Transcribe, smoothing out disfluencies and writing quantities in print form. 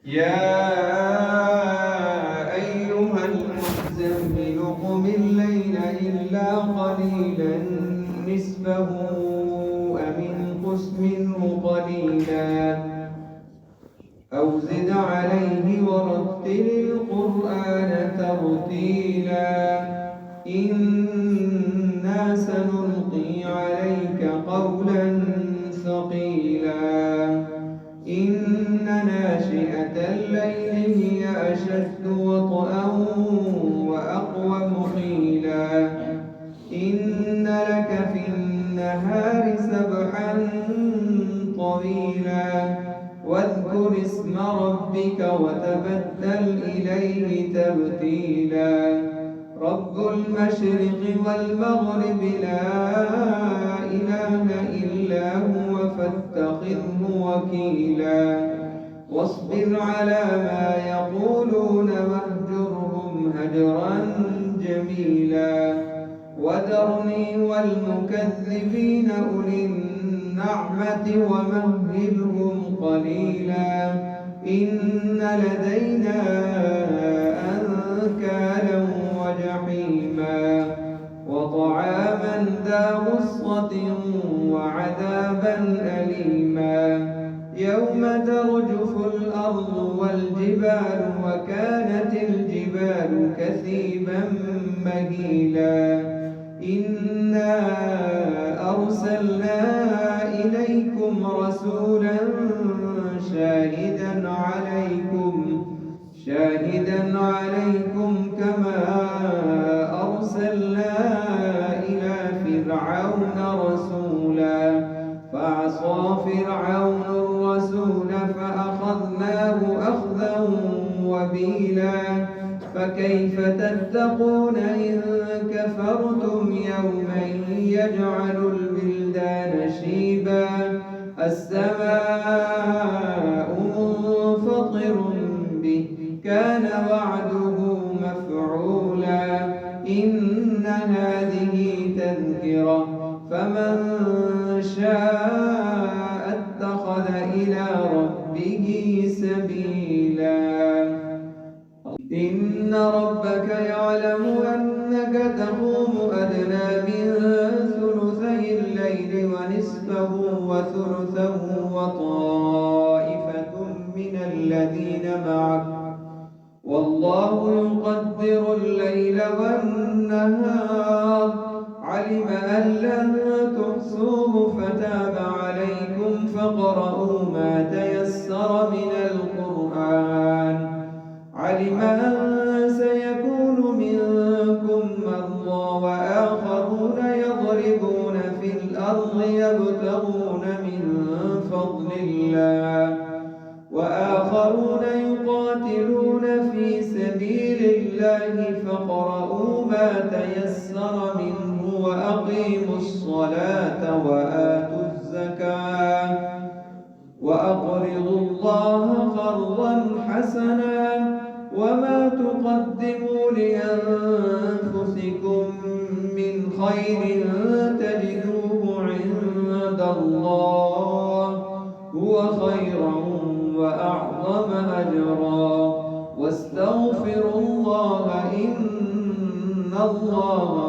يا أيها المزمل قم الليل إلا قليلا نصفه أو انقص منه قليلا أو زد عليه ورتل القرآن ترتيلا إنا سنلقي عليك قولا ثقيلا إن ناشئة الليل هي أشد وطئا وأقوم قيلا إن لك في النهار سبحا طويلا واذكر اسم ربك وتبتل إليه تبتيلا رب المشرق والمغرب لا إله إلا هو فاتخذه وكيلا واصبر على ما يقولون واهجرهم هجرا جميلا وذرني والمكذبين أولي النعمة ومهلهم قليلا إن لدينا أنكالا وجحيما وطعاما ذا غصة وعذابا أليما يوم ترجف الأرض والجبال وكانت الجبال كثيبا مهيلا إنا أرسلنا إليكم رسولا شاهدا عليكم كما أرسلنا إلى فرعون رسولا فعصى فرعون الرسول فأخذناه أخذا وبيلا فكيف تتقون إن كفرتم يوما يجعل البلدان شيبا السماء منفطر به كان وعده مفعولا إن هذه تذكرة فمن شاء اتخذ إلى ربه سبيلا إن ربك يعلم أنك تقوم أدنى من ثلثي الليل ونصفه وثلثه وطائفة من الذين معك والله يقدر الليل والنهار علم أن لن تحصوه فتاب عليكم فاقرؤوا ما تيسر من القرآن علم أن سيكون منكم مرضى وآخرون يضربون في الأرض يبتغون من فضل الله وآخرون يقاتلون في سبيل الله فاقرؤوا ما تيسر منه وأقيموا الصلاة وآتوا الزكاة وأقرضوا الله قرضا حسنا وما تقدموا لأنفسكم من خير تجدوه عند الله هو خيرا وأعظم أجرا واستغفروا الله إن الله